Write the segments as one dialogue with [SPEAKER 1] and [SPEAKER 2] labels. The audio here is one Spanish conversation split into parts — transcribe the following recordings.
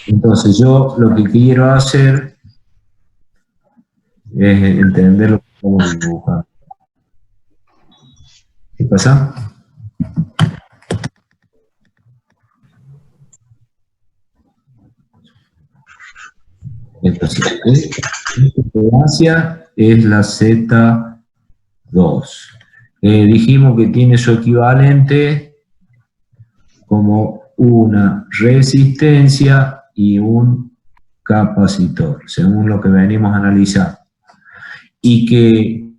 [SPEAKER 1] Entonces yo lo que quiero hacer es entender lo que estamos dibujando. ¿Qué pasa? Entonces, esta impedancia es la Z2. Dijimos que tiene su equivalente como una resistencia y un capacitor, según lo que venimos a analizar. Y que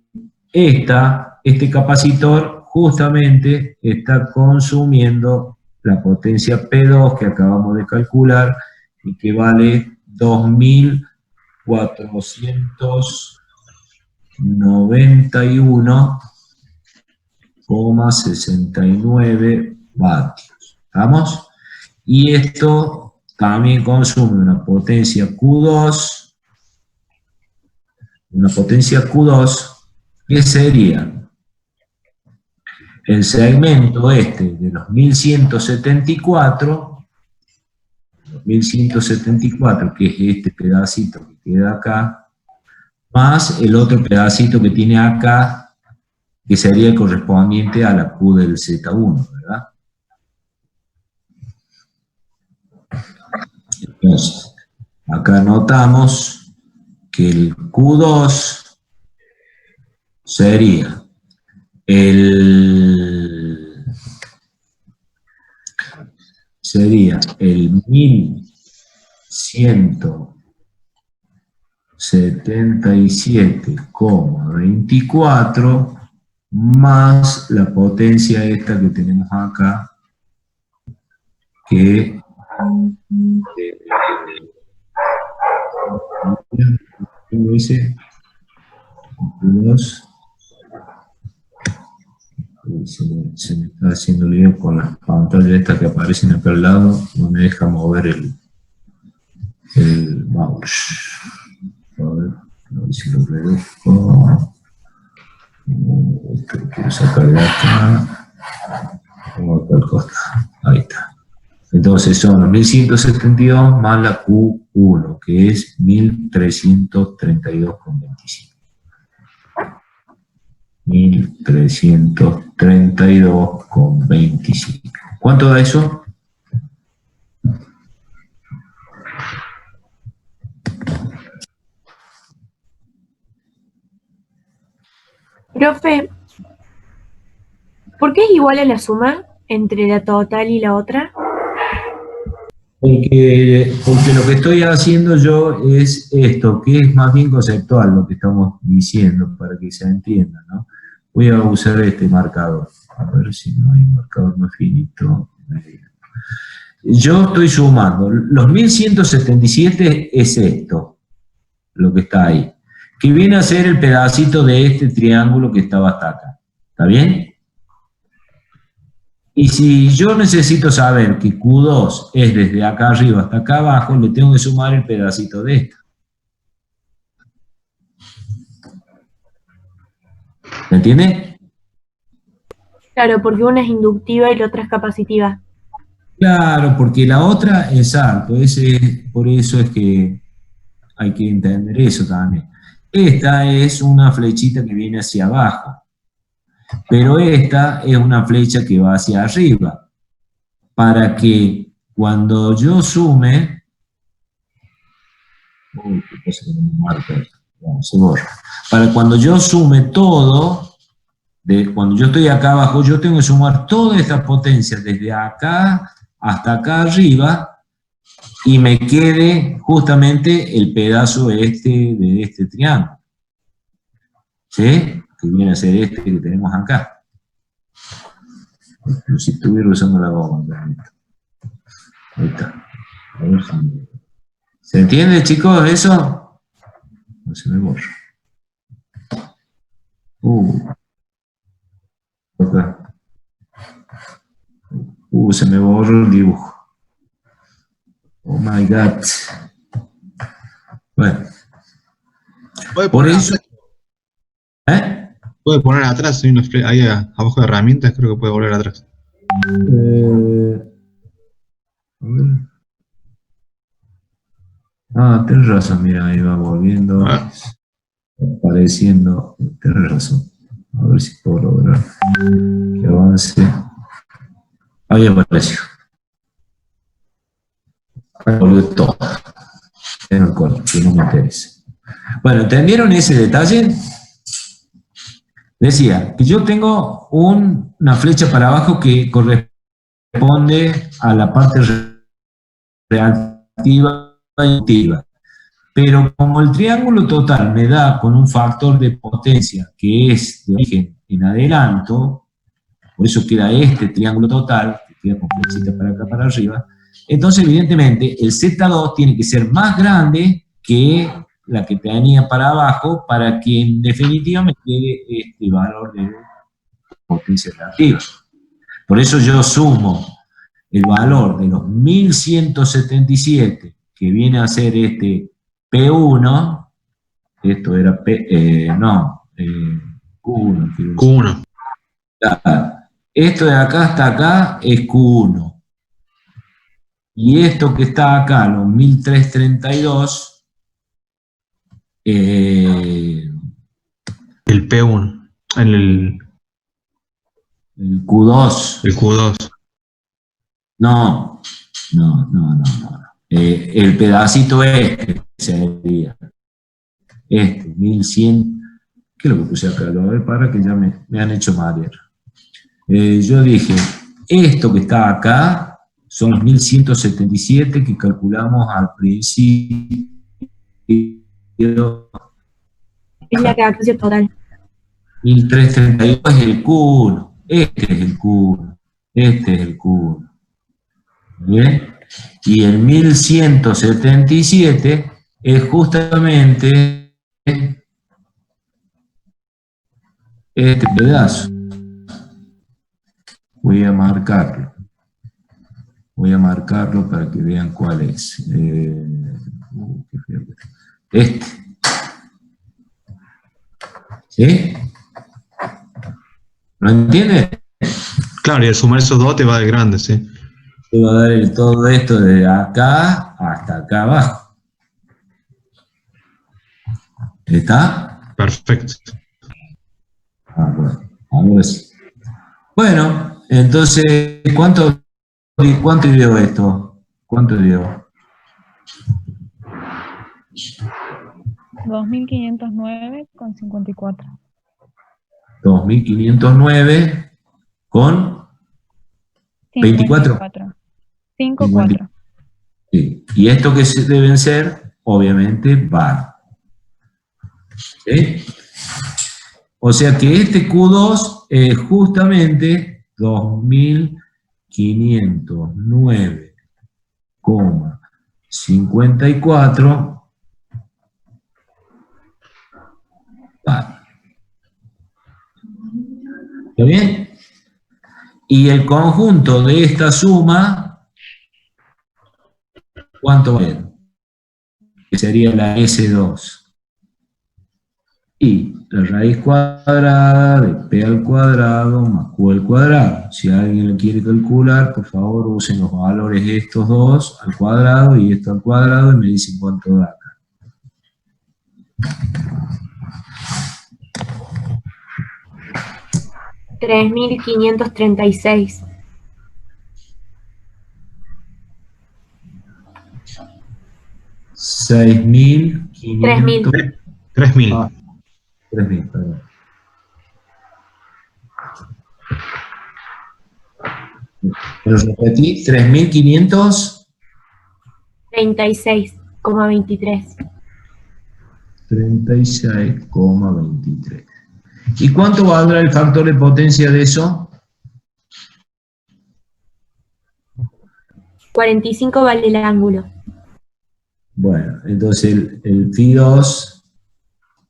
[SPEAKER 1] este capacitor justamente está consumiendo la potencia P2 que acabamos de calcular y que vale 2491,69 vatios. ¿Estamos? Y esto también consume una potencia Q2, que sería el segmento este de los 1174, que es este pedacito que queda acá, más el otro pedacito que tiene acá, que sería el correspondiente a la Q del Z1, ¿verdad? Entonces, acá notamos que el Q2 sería el 1177,24 más la potencia esta que tenemos acá, que ese 2. Se me está haciendo lío con las pantallas estas que aparecen acá al lado, no me deja mover el mouse. A ver si lo reduzco. Esto lo quiero sacar de acá. Pongo acá al costado. Ahí está. Entonces son los 1172 más la Q1, que es 1332,25. 1332,25. ¿Cuánto da eso?
[SPEAKER 2] Profe, ¿por qué es igual a la suma entre la total y la otra?
[SPEAKER 1] Porque lo que estoy haciendo yo es esto, que es más bien conceptual lo que estamos diciendo, para que se entienda, ¿no? Voy a usar este marcador, a ver si no hay un marcador más finito. Yo estoy sumando, los 1177 es esto, lo que está ahí, que viene a ser el pedacito de este triángulo que estaba hasta acá, ¿está bien? Y si yo necesito saber que Q2 es desde acá arriba hasta acá abajo, le tengo que sumar el pedacito de esto. ¿Me entiende?
[SPEAKER 2] Claro, porque una es inductiva y la otra es capacitiva.
[SPEAKER 1] Claro, porque la otra, exacto, por eso es que hay que entender eso también. Esta es una flechita que viene hacia abajo, pero esta es una flecha que va hacia arriba, para que cuando yo sume, uy, qué cosa que no me marca esto, bueno, se borra. Para cuando yo sume todo, cuando yo estoy acá abajo, yo tengo que sumar todas estas potencias desde acá hasta acá arriba, y me quede justamente el pedazo de este triángulo. ¿Sí? Que viene a ser este que tenemos acá. Como si estuviera usando la goma. Ahí está. A ver si... ¿Se entiende, chicos, eso? No se me borra. Acá. Se me borró el dibujo. Oh my God. Bueno. Por eso...
[SPEAKER 3] Puede poner atrás, ahí abajo de herramientas, creo que puede volver atrás.
[SPEAKER 1] A ver. Ah, tenés razón, mira, ahí va volviendo,
[SPEAKER 3] Ah,
[SPEAKER 1] apareciendo. Tenés razón. A ver si puedo lograr que avance. Ahí apareció. Ahí volvió todo. En el corte, que no me interesa. Bueno, ¿entendieron ese detalle? Decía que yo tengo una flecha para abajo que corresponde a la parte reactiva y negativa. Pero como el triángulo total me da con un factor de potencia que es de origen en adelanto, por eso queda este triángulo total, que queda con flechita para acá para arriba, entonces evidentemente el Z2 tiene que ser más grande que la que tenía para abajo para que en definitiva me quede este valor de potencia reactiva. Por eso yo sumo el valor de los 1177 que viene a ser este P1, esto era Q1, quiero decir.
[SPEAKER 3] Q1.
[SPEAKER 1] Esto de acá hasta acá es Q1. Y esto que está acá, los 1332, el
[SPEAKER 3] El P1.
[SPEAKER 1] Q2,
[SPEAKER 3] El Q2.
[SPEAKER 1] no, no. El pedacito este sería este, 1100. ¿Qué es lo que puse acá? Lo voy a ver para que ya me han hecho marear. Yo dije, esto que está acá son los 1177 que calculamos al principio.
[SPEAKER 2] Es la reacción total.
[SPEAKER 1] 1332 es el Q1. Este es el Q1. Este es el Q1. ¿Bien? Y el 1177 es justamente este pedazo. Voy a marcarlo. Voy a marcarlo para que vean cuál es. Qué feo. Este. ¿Sí? ¿Lo entiendes?
[SPEAKER 3] Claro, y al sumar esos dos te va de grande, sí.
[SPEAKER 1] Te va a dar todo esto de acá hasta acá abajo. ¿Está?
[SPEAKER 3] Perfecto.
[SPEAKER 1] Ah, bueno. Ahora sí. Bueno, entonces, ¿cuánto dio esto? ¿Cuánto dio?
[SPEAKER 4] 2509,54.
[SPEAKER 1] 2509 con 24.
[SPEAKER 4] 54.
[SPEAKER 1] 50.
[SPEAKER 4] 54.
[SPEAKER 1] Sí. Y esto que deben ser, obviamente, bar. ¿Sí? O sea que este Q2 es justamente 2509,54 bar. ¿Está bien? Y el conjunto de esta suma, ¿cuánto va a ser? Que sería la S2. Y la raíz cuadrada de P al cuadrado más Q al cuadrado. Si alguien lo quiere calcular, por favor usen los valores estos dos al cuadrado y esto al cuadrado y me dicen cuánto da acá.
[SPEAKER 2] $3.536.
[SPEAKER 1] 6.500.
[SPEAKER 3] 3000.
[SPEAKER 1] Ah, 3.000, perdón. Pero repetí, 3.500.
[SPEAKER 2] 36,23.
[SPEAKER 1] 36,23. ¿Y cuánto valdrá el factor de potencia de eso?
[SPEAKER 2] 45 vale el ángulo.
[SPEAKER 1] Bueno, entonces el Φ2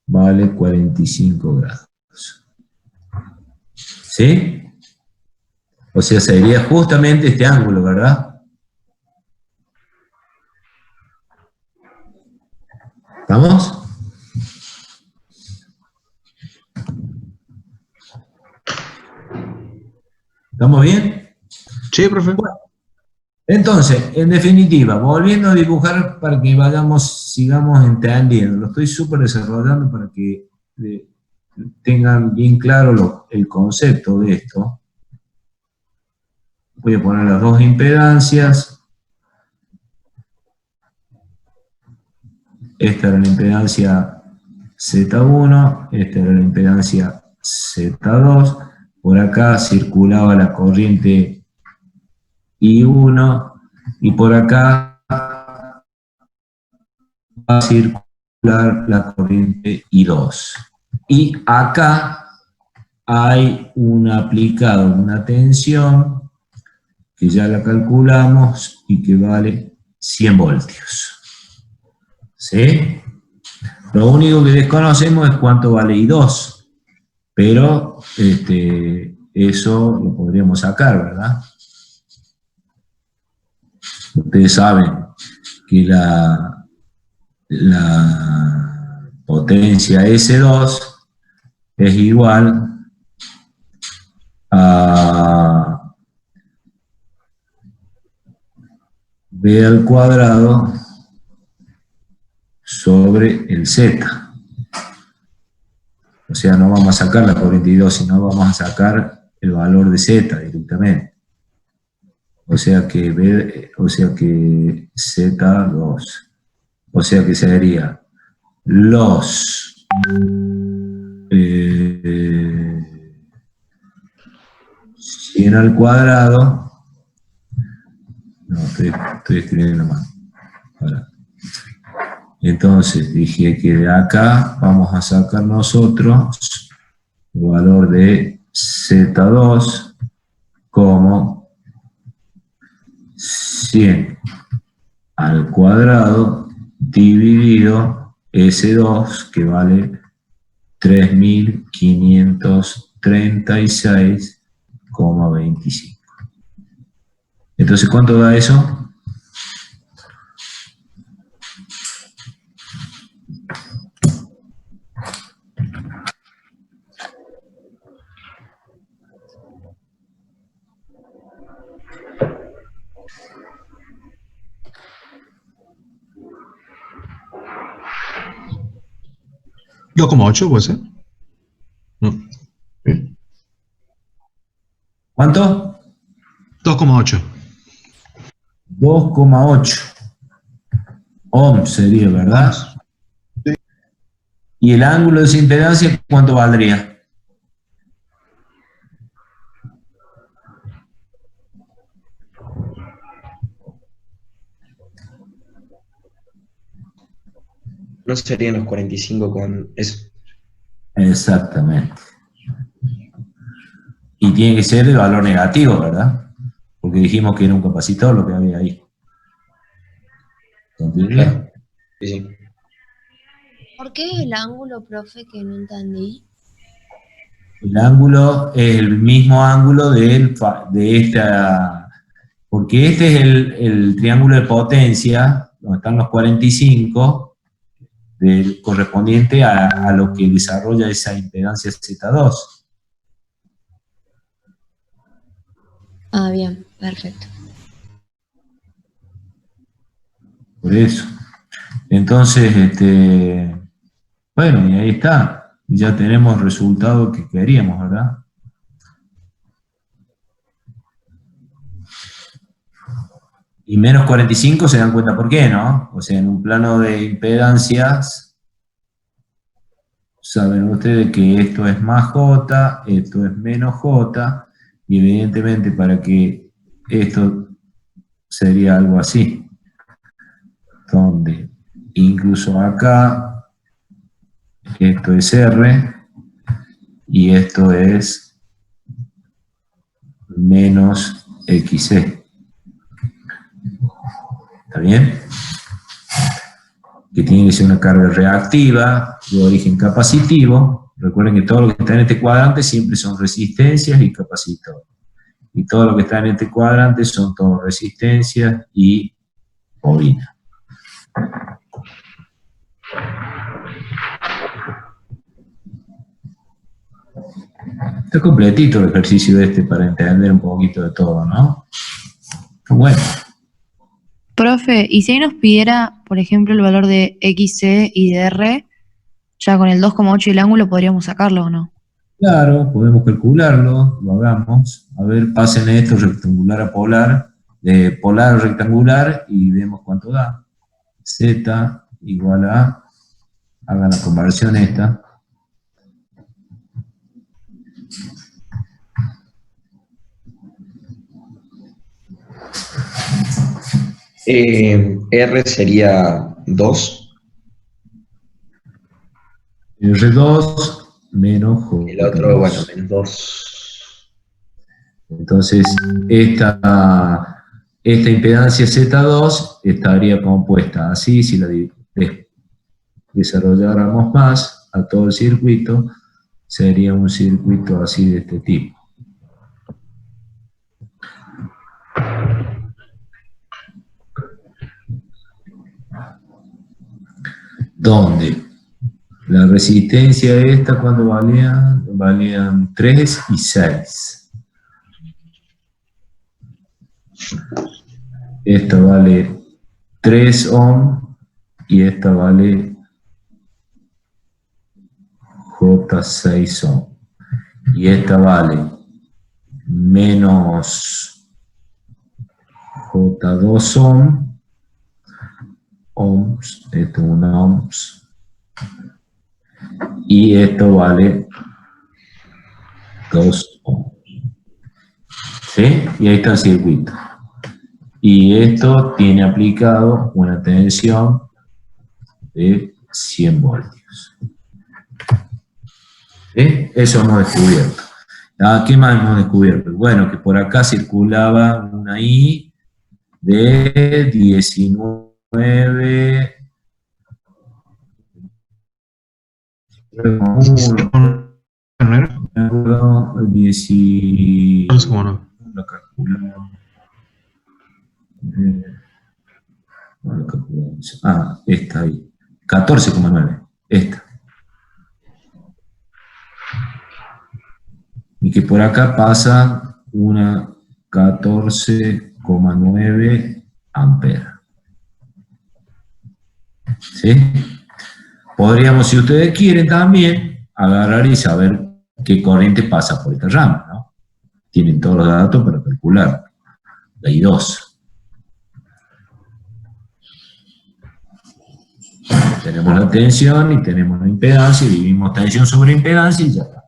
[SPEAKER 1] vale 45 grados. ¿Sí? O sea, sería justamente este ángulo, ¿verdad? ¿Estamos? ¿Estamos bien?
[SPEAKER 3] Sí, profe.
[SPEAKER 1] Entonces, en definitiva, volviendo a dibujar para que sigamos entendiendo, lo estoy súper desarrollando para que tengan bien claro el concepto de esto. Voy a poner las dos impedancias. Esta era la impedancia Z1, esta era la impedancia Z2. Por acá circulaba la corriente I1 y por acá va a circular la corriente I2. Y acá hay aplicado una tensión que ya la calculamos y que vale 100 voltios. ¿Sí? Lo único que desconocemos es cuánto vale I2, pero eso lo podríamos sacar, ¿verdad? Ustedes saben que la potencia S2 es igual a B al cuadrado sobre el Z. O sea, no vamos a sacar la corriente I2, sino vamos a sacar el valor de Z directamente. O sea que Z2. O sea que sería los 100 al cuadrado. No, estoy escribiendo mal. Ahora. Entonces dije que de acá vamos a sacar nosotros el valor de Z2 como 100 al cuadrado dividido S2, que vale 3.536,25. Entonces, ¿cuánto da eso?
[SPEAKER 3] ¿2,8 puede ser? No.
[SPEAKER 1] ¿Cuánto?
[SPEAKER 3] 2,8.
[SPEAKER 1] 2,8 ohms sería, ¿verdad?
[SPEAKER 3] Sí.
[SPEAKER 1] ¿Y el ángulo de esa impedancia cuánto valdría?
[SPEAKER 4] No serían los 45 con eso.
[SPEAKER 1] Exactamente. Y tiene que ser el valor negativo, ¿verdad? Porque dijimos que era un capacitor lo que había ahí. ¿Entiendes?
[SPEAKER 4] Claro. Sí, sí.
[SPEAKER 5] ¿Por qué es el ángulo, profe, que no entendí?
[SPEAKER 1] El ángulo es el mismo ángulo de esta, porque este es el triángulo de potencia, donde están los 45, correspondiente a lo que desarrolla esa impedancia Z2.
[SPEAKER 5] Ah, bien, perfecto.
[SPEAKER 1] Por eso. Entonces, bueno, y ahí está. Ya tenemos el resultado que queríamos, ¿verdad? Y menos 45 se dan cuenta por qué, ¿no? O sea, en un plano de impedancias, saben ustedes que esto es más J, esto es menos J, y evidentemente para que esto sería algo así, donde incluso acá esto es R y esto es menos XC. ¿Está bien? Que tiene que ser una carga reactiva de origen capacitivo. Recuerden que todo lo que está en este cuadrante siempre son resistencias y capacitores. Y todo lo que está en este cuadrante son todo resistencias y bobina. Está completito el ejercicio para entender un poquito de todo, ¿no? Bueno,
[SPEAKER 6] Profe, ¿y si ahí nos pidiera, por ejemplo, el valor de XC y de R, ya con el 2,8 y el ángulo podríamos sacarlo o no?
[SPEAKER 1] Claro, podemos calcularlo, lo hagamos. A ver, pasen esto rectangular a polar, de polar a rectangular y vemos cuánto da. Z igual a, hagan la conversión esta.
[SPEAKER 4] R sería 2,
[SPEAKER 1] R2 menos J2.
[SPEAKER 4] el otro, bueno, menos 2.
[SPEAKER 1] Entonces, esta impedancia Z2 estaría compuesta así, si la desarrolláramos más a todo el circuito, sería un circuito así de este tipo. Donde la resistencia esta cuando valían 3 y 6. Esta vale 3 ohm y esta vale J6 ohm. Y esta vale menos J2 ohms, esto es un ohms, y esto vale 2 ohms. ¿Sí? Y ahí está el circuito. Y esto tiene aplicado una tensión de 100 voltios. ¿Sí? Eso hemos descubierto. ¿Qué más hemos descubierto? Bueno, que por acá circulaba una I de 19.
[SPEAKER 3] 11,9.
[SPEAKER 1] Lo calculamos. Lo calculamos. Esta ahí. 14,9. Esta. Y que por acá pasa una 14,9 amperes. ¿Sí? Podríamos, si ustedes quieren también, agarrar y saber qué corriente pasa por esta rama, ¿no? Tienen todos los datos para calcular. La I2. Tenemos la tensión y tenemos la impedancia, y dividimos tensión sobre impedancia y ya está.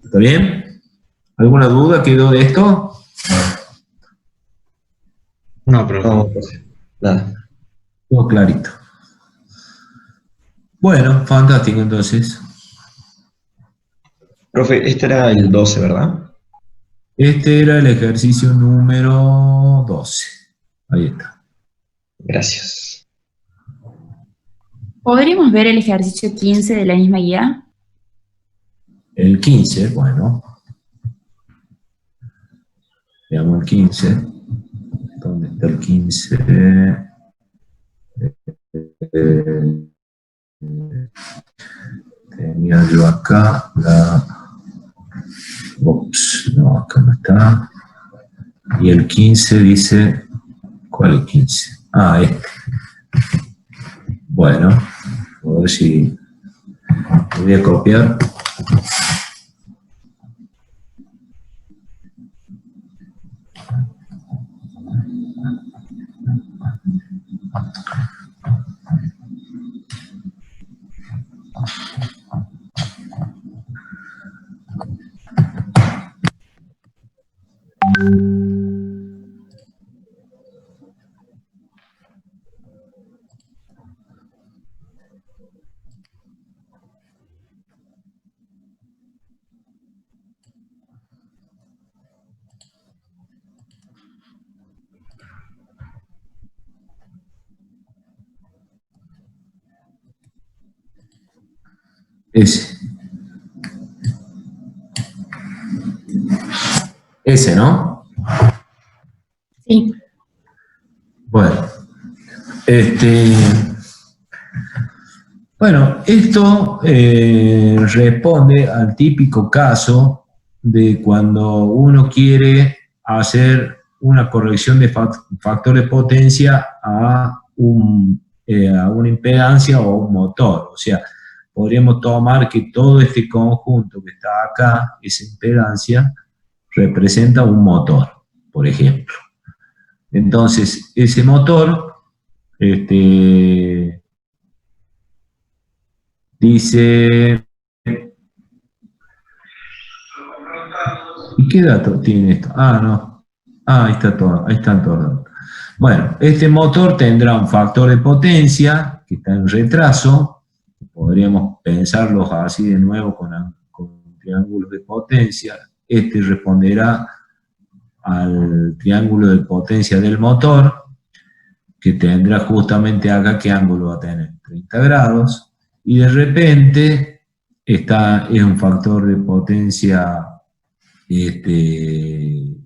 [SPEAKER 1] ¿Está bien? ¿Alguna duda quedó de esto?
[SPEAKER 3] No, pero
[SPEAKER 4] No, pues, nada.
[SPEAKER 1] Todo clarito. Bueno, fantástico entonces.
[SPEAKER 4] Profe, este era el 12, ¿verdad?
[SPEAKER 1] Este era el ejercicio número 12. Ahí está.
[SPEAKER 4] Gracias.
[SPEAKER 7] ¿Podríamos ver el ejercicio 15 de la misma guía?
[SPEAKER 1] El 15, bueno. Veamos el 15. ¿Dónde está el 15? Tenía yo acá la... Ups, no, acá no está. Y el 15 dice... ¿Cuál es el 15? Este. Bueno, a ver si... Lo voy a copiar. Ese, ¿no?
[SPEAKER 7] Sí.
[SPEAKER 1] Bueno, Bueno, esto responde al típico caso de cuando uno quiere hacer una corrección de factor de potencia a una impedancia o un motor. O sea, podríamos tomar que todo este conjunto que está acá, esa impedancia, representa un motor, por ejemplo. Entonces, ese motor, dice... ¿Y qué datos tiene esto? Ah, no. Ah, ahí está todo, ahí están todos los datos. Bueno, este motor tendrá un factor de potencia que está en retraso. Podríamos pensarlos así de nuevo con triángulos de potencia. Este responderá al triángulo de potencia del motor, que tendrá justamente acá, ¿qué ángulo va a tener? 30 grados. Y de repente, es un factor de potencia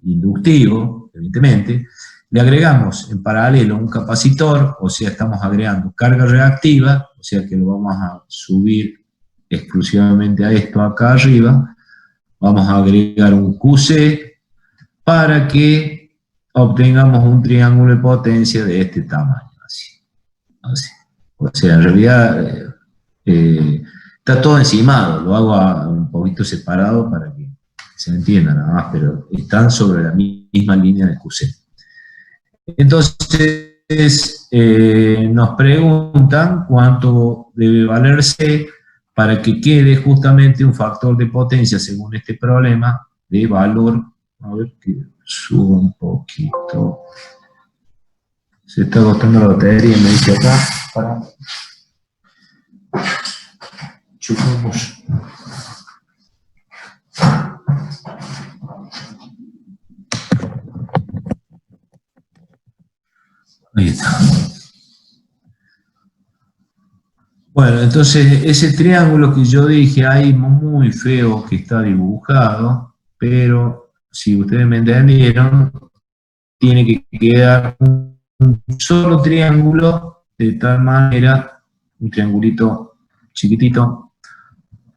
[SPEAKER 1] inductivo, evidentemente. Le agregamos en paralelo un capacitor, o sea, estamos agregando carga reactiva, o sea que lo vamos a subir exclusivamente a esto acá arriba. Vamos a agregar un QC para que obtengamos un triángulo de potencia de este tamaño, así. O sea, en realidad está todo encimado, lo hago un poquito separado para que se entienda nada más, pero están sobre la misma línea de QC. Entonces, nos preguntan cuánto debe valer C para que quede justamente un factor de potencia, según este problema, de valor. A ver que suba un poquito. Se está agotando la batería, me dice acá. Para. Chupamos. Ahí está. Bueno, entonces ese triángulo que yo dije ahí muy feo que está dibujado, pero si ustedes me entendieron, tiene que quedar un solo triángulo de tal manera, un triangulito chiquitito,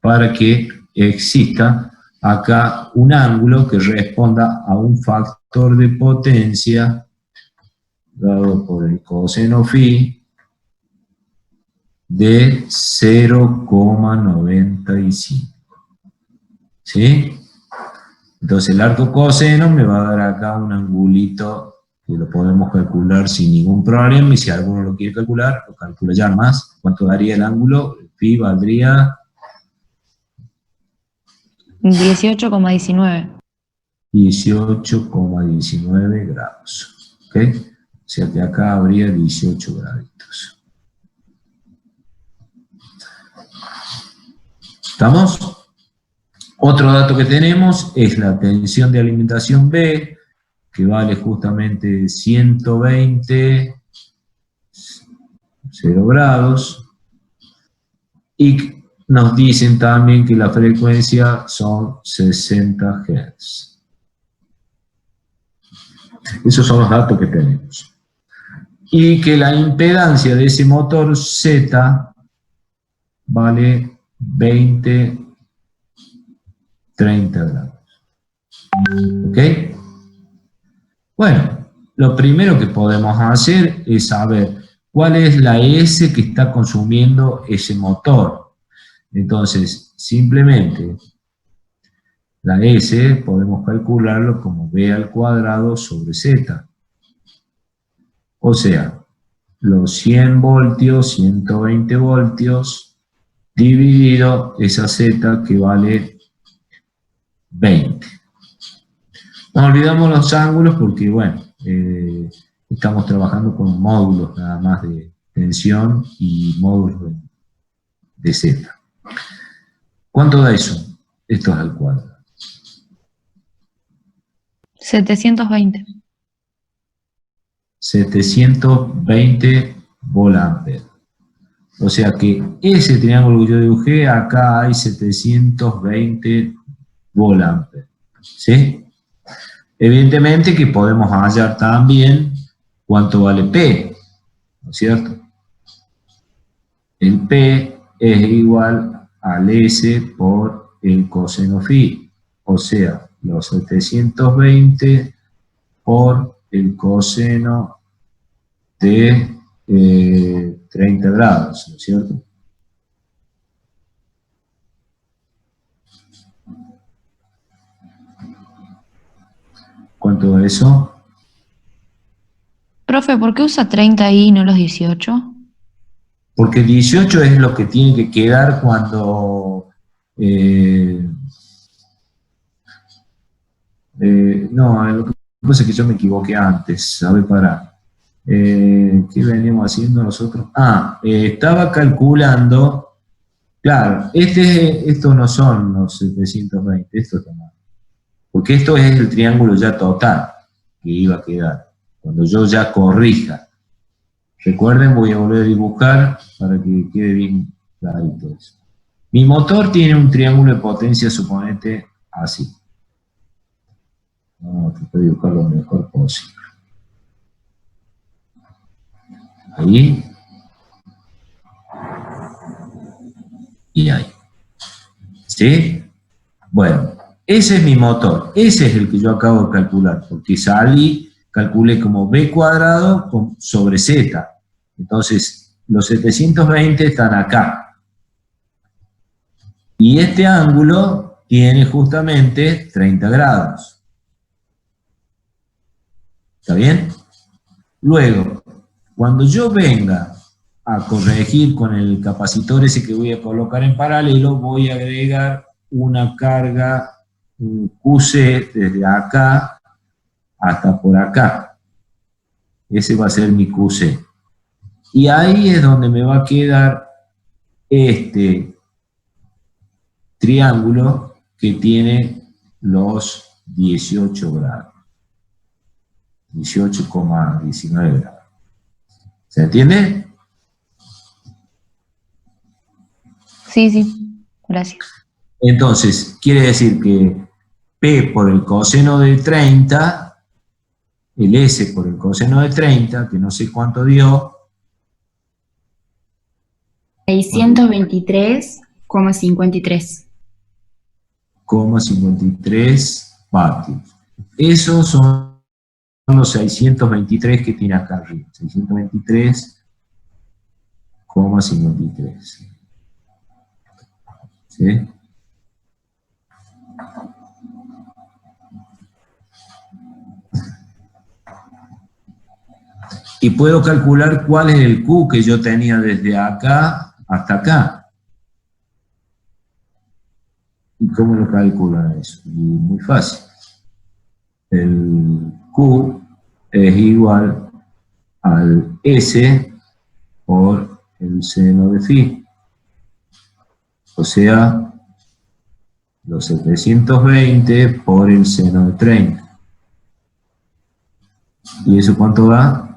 [SPEAKER 1] para que exista acá un ángulo que responda a un factor de potencia dado por el coseno phi de 0,95. ¿Sí? Entonces el arco coseno me va a dar acá un angulito que lo podemos calcular sin ningún problema, y si alguno lo quiere calcular, lo calcula ya más. ¿Cuánto daría el ángulo? El phi valdría
[SPEAKER 6] 18,19.
[SPEAKER 1] 18,19 grados. ¿Ok? O sea que acá habría 18 graditos. ¿Estamos? Otro dato que tenemos es la tensión de alimentación B, que vale justamente 120, 0 grados. Y nos dicen también que la frecuencia son 60 Hz. Esos son los datos que tenemos. Y que la impedancia de ese motor Z vale 20, 30 grados. ¿Ok? Bueno, lo primero que podemos hacer es saber cuál es la S que está consumiendo ese motor. Entonces, simplemente, la S podemos calcularlo como B al cuadrado sobre Z. O sea, los 100 voltios, 120 voltios, dividido esa Z que vale 20. No olvidamos los ángulos porque, bueno, estamos trabajando con módulos nada más de tensión y módulos de Z. ¿Cuánto da eso? Esto es al cuadrado.
[SPEAKER 6] 720.
[SPEAKER 1] 720 volt-ampere. O sea que ese triángulo que yo dibujé, acá hay 720 volt-ampere. ¿Sí? Evidentemente que podemos hallar también cuánto vale P, ¿no es cierto? El P es igual al S por el coseno phi, o sea, los 720 por el coseno de 30 grados, ¿no es cierto? ¿Cuánto es eso?
[SPEAKER 6] Profe, ¿por qué usa 30 ahí y no los 18?
[SPEAKER 1] Porque 18 es lo que tiene que quedar cuando... no, lo que pasa es que yo me equivoqué antes, a ver, para. ¿Qué veníamos haciendo nosotros? Estaba calculando, claro, estos no son los 720, estos también. Porque esto es el triángulo ya total que iba a quedar, cuando yo ya corrija. Recuerden, voy a volver a dibujar para que quede bien clarito eso. Mi motor tiene un triángulo de potencia, suponete, así. Vamos a tratar de dibujar lo mejor posible. Ahí. Y ahí. ¿Sí? Bueno, ese es mi motor. Ese es el que yo acabo de calcular, porque calculé como B cuadrado sobre Z. Entonces, los 720 están acá. Y este ángulo tiene justamente 30 grados. ¿Está bien? Luego, cuando yo venga a corregir con el capacitor ese que voy a colocar en paralelo, voy a agregar una carga, un QC desde acá hasta por acá. Ese va a ser mi QC. Y ahí es donde me va a quedar este triángulo que tiene los 18 grados. 18,19 grados. ¿Se entiende?
[SPEAKER 6] Sí, gracias.
[SPEAKER 1] Entonces, quiere decir que P por el coseno de 30, el S por el coseno de 30, que no sé cuánto dio,
[SPEAKER 7] 623,53.
[SPEAKER 1] 53 vatios. Esos son los 623 que tiene acá arriba. 623,53. ¿Sí? Y puedo calcular cuál es el Q que yo tenía desde acá hasta acá. ¿Y cómo lo calculan eso? Y muy fácil. El Q es igual al S por el seno de phi. O sea, los 720 por el seno de 30. ¿Y eso cuánto da?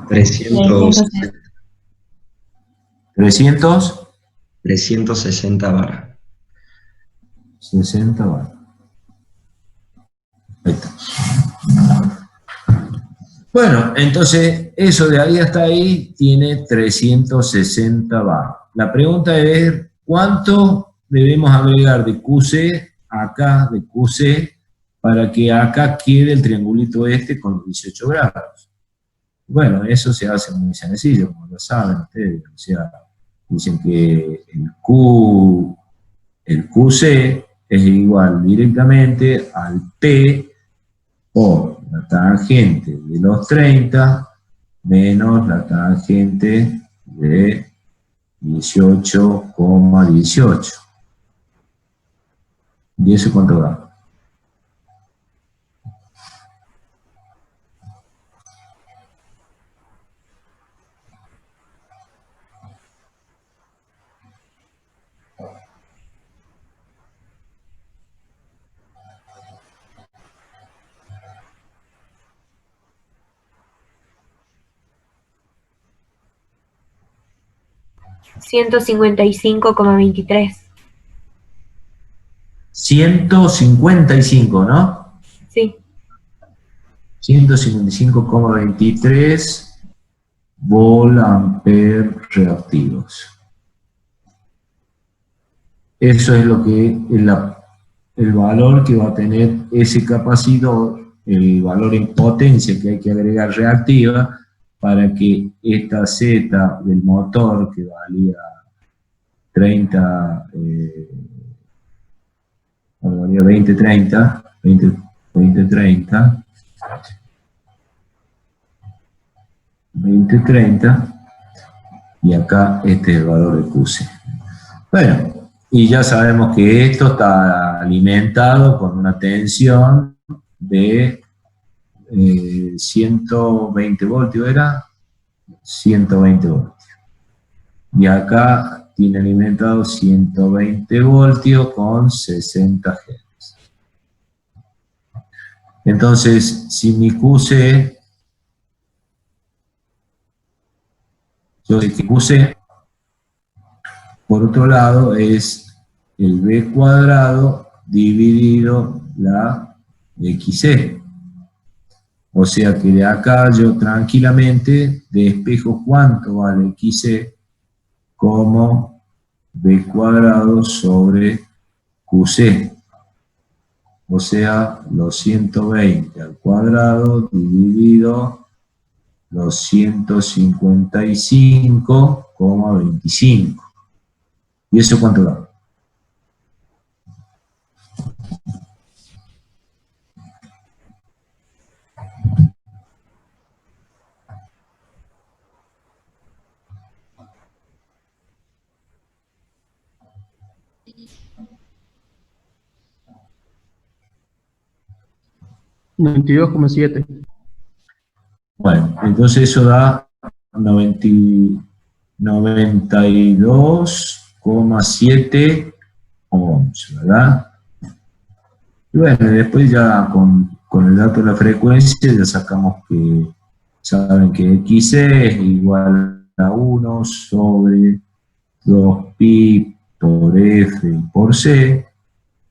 [SPEAKER 4] 360 bar.
[SPEAKER 1] 60 bar. Ahí está. Bueno, entonces eso de ahí hasta ahí tiene 360 bar. La pregunta es, ¿cuánto debemos agregar de QC acá, de QC, para que acá quede el triangulito este con los 18 grados? Bueno, eso se hace muy sencillo, como lo saben ustedes. O sea, dicen que el QC es igual directamente al P por la tangente de los 30 menos la tangente de 18,18. ¿Y eso cuánto da?
[SPEAKER 2] $155,23.
[SPEAKER 1] 155, ¿no?
[SPEAKER 2] Sí.
[SPEAKER 1] 155,23 volt-ampere reactivos. Eso es lo que el valor que va a tener ese capacitor, el valor en potencia que hay que agregar reactiva para que esta Z del motor, que valía 30, valía 20-30, 20-30, 20-30, y acá este es el valor de QC. Bueno, y ya sabemos que esto está alimentado con una tensión de 120 voltios, ¿era? 120 voltios. Y acá tiene alimentado 120 voltios con 60 Hz. Entonces, si mi QC, yo sé que QC, por otro lado, es el B cuadrado dividido la XC. O sea que de acá yo tranquilamente despejo cuánto vale XC como B cuadrado sobre QC. O sea, los 120 al cuadrado dividido los 155,25. ¿Y eso cuánto da?
[SPEAKER 8] $92,7.
[SPEAKER 1] Bueno, entonces eso da 92,7 ohms, ¿verdad? Y bueno, después ya con el dato de la frecuencia ya sacamos que, saben que XC es igual a 1 sobre 2pi por F por C.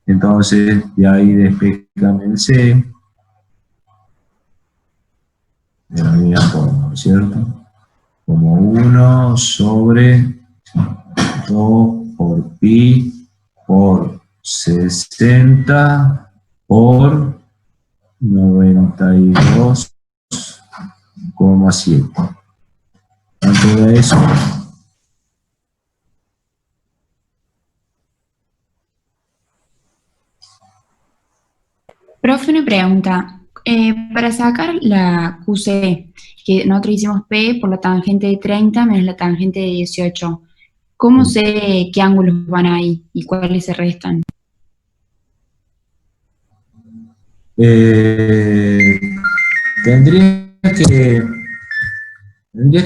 [SPEAKER 1] Entonces de ahí despejan el C de la misma forma, ¿no es cierto? Como 1 sobre 2 por pi por 60 por 92,7. ¿Cuánto da eso?
[SPEAKER 7] Profe, una pregunta. Para sacar la QC, que nosotros hicimos P por la tangente de 30 menos la tangente de 18, ¿cómo sé qué ángulos van ahí y cuáles se restan?
[SPEAKER 1] Tendrías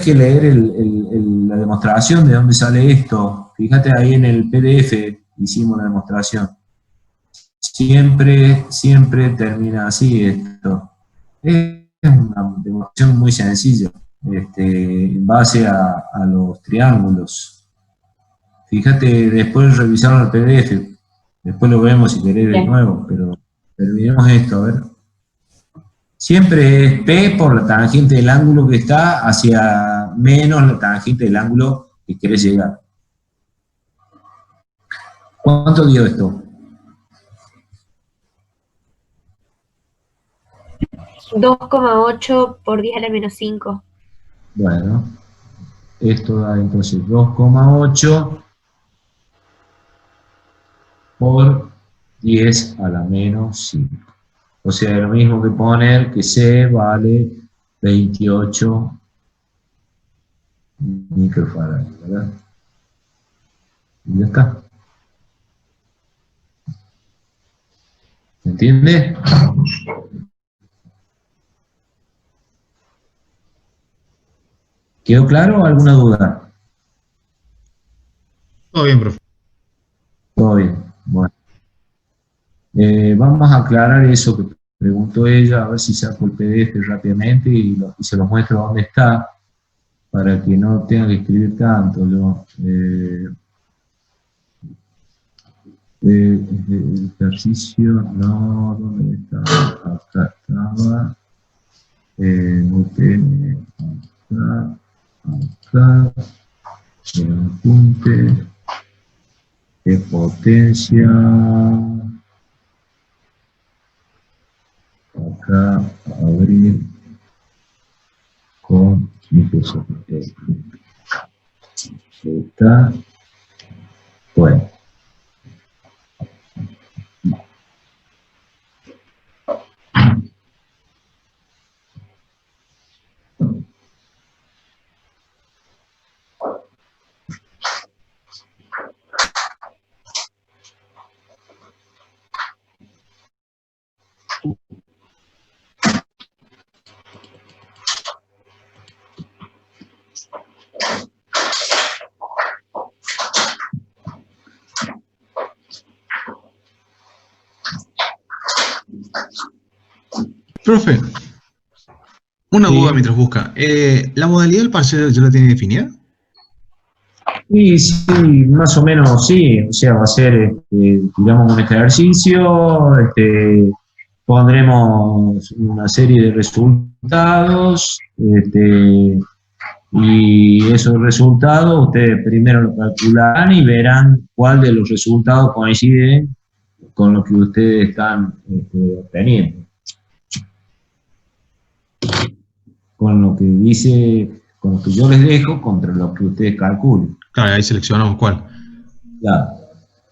[SPEAKER 1] que leer la demostración de dónde sale esto. Fíjate ahí en el PDF hicimos la demostración. Siempre termina así esto. Es una demostración muy sencilla, en base a los triángulos. Fíjate, después revisaron el PDF, después lo vemos si querés de
[SPEAKER 7] Bien.
[SPEAKER 1] nuevo, pero terminemos esto, a ver. Siempre es P por la tangente del ángulo que está hacia menos la tangente del ángulo que querés llegar. ¿Cuánto dio esto?
[SPEAKER 2] 2,8 por 10 a la menos 5.
[SPEAKER 1] Bueno, esto da entonces 2,8 por 10 a la menos 5. O sea, lo mismo que poner que C vale 28 microfarads, ¿verdad? Y ya está. ¿Se entiende? ¿Quedó claro o alguna duda?
[SPEAKER 3] Todo bien, profe.
[SPEAKER 1] Todo bien. Bueno. Vamos a aclarar eso que preguntó ella, a ver si saco el PDF rápidamente y se los muestro dónde está, para que no tenga que escribir tanto. El ejercicio, no, ¿dónde está? Acá estaba. UTM, acá. acá, el apunte de potencia, acá, abrir con Microsoft Excel. Está, bueno.
[SPEAKER 3] Profe, una
[SPEAKER 1] Sí.
[SPEAKER 3] duda mientras busca. ¿La modalidad del parcial ya la tiene definida?
[SPEAKER 1] Y sí, más o menos sí, o sea, va a ser, digamos, un ejercicio, pondremos una serie de resultados, y esos resultados ustedes primero lo calcularán y verán cuál de los resultados coinciden con lo que ustedes están obteniendo. Con lo que dice, con lo que yo les dejo contra lo que ustedes calculen.
[SPEAKER 3] Claro, ahí seleccionamos cuál.
[SPEAKER 1] Claro.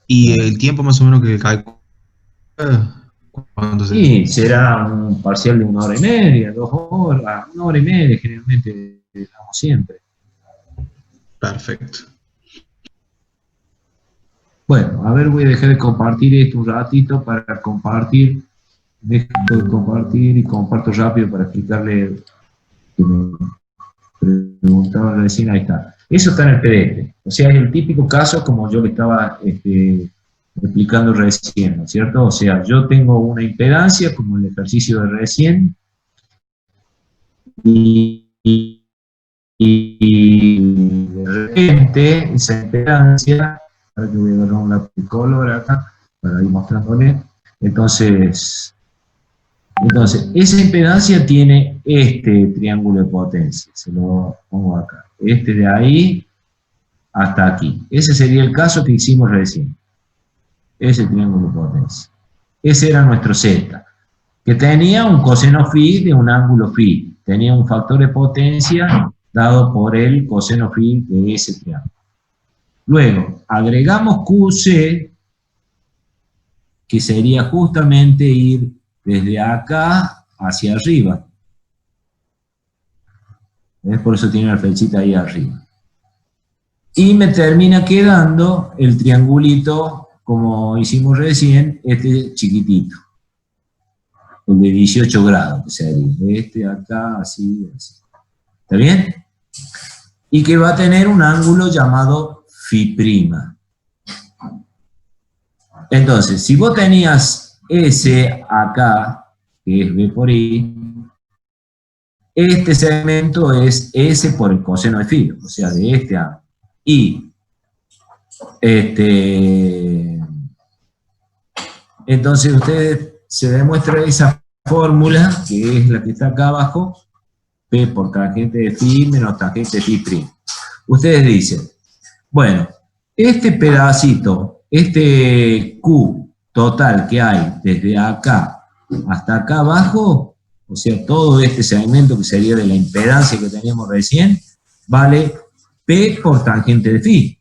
[SPEAKER 3] ¿Y el tiempo más o menos que calcula? ¿Cuánto sería?
[SPEAKER 1] Y será un parcial de 1 hora y media, 2 horas, 1 hora y media generalmente damos siempre.
[SPEAKER 3] Perfecto.
[SPEAKER 1] Bueno, a ver, voy a dejar de compartir esto un ratito para compartir. Dejo de compartir y comparto rápido para explicarle que me preguntaba recién. Ahí está. Eso está en el PDF. O sea, es el típico caso como yo le estaba explicando recién, ¿no es cierto? O sea, yo tengo una impedancia como el ejercicio de recién y de repente esa impedancia, ahora que voy a agarrar un lápiz de color acá para ir mostrándole, entonces esa impedancia tiene este triángulo de potencia, se lo pongo acá, este de ahí hasta aquí. Ese sería el caso que hicimos recién, ese triángulo de potencia. Ese era nuestro Z, que tenía un coseno phi de un ángulo phi, tenía un factor de potencia dado por el coseno phi de ese triángulo. Luego, agregamos QC, que sería justamente ir desde acá hacia arriba. ¿Ves? Por eso tiene la flechita ahí arriba. Y me termina quedando el triangulito, como hicimos recién, este chiquitito. El de 18 grados, que sería. Este acá, así, así. ¿Está bien? Y que va a tener un ángulo llamado φ'. Entonces, si vos tenías S acá, que es B por I, este segmento es S por el coseno de φ, o sea, de este ángulo. Y, entonces ustedes se demuestra esa fórmula, que es la que está acá abajo, P por tangente de φ menos tangente de φ'. Ustedes dicen, bueno, este pedacito, este Q total que hay desde acá hasta acá abajo, o sea, todo este segmento que sería de la impedancia que teníamos recién, vale P por tangente de φ.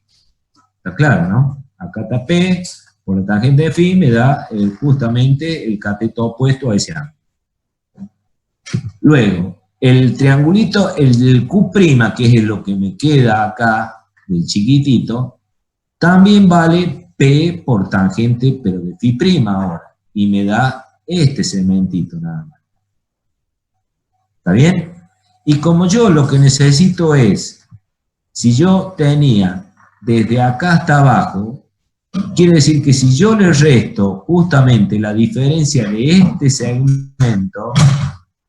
[SPEAKER 1] Está claro, ¿no? Acá está P por la tangente de φ, me da justamente el cateto opuesto a ese ángulo. Luego, el triangulito, el del Q', que es lo que me queda acá, del chiquitito, también vale P por tangente, pero de φ' ahora, y me da este segmentito nada más. ¿Está bien? Y como yo lo que necesito es, si yo tenía desde acá hasta abajo, quiere decir que si yo le resto justamente la diferencia de este segmento,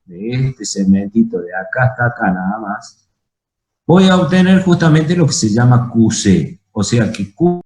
[SPEAKER 1] de este segmentito de acá hasta acá nada más, voy a obtener justamente lo que se llama QC, o sea que Q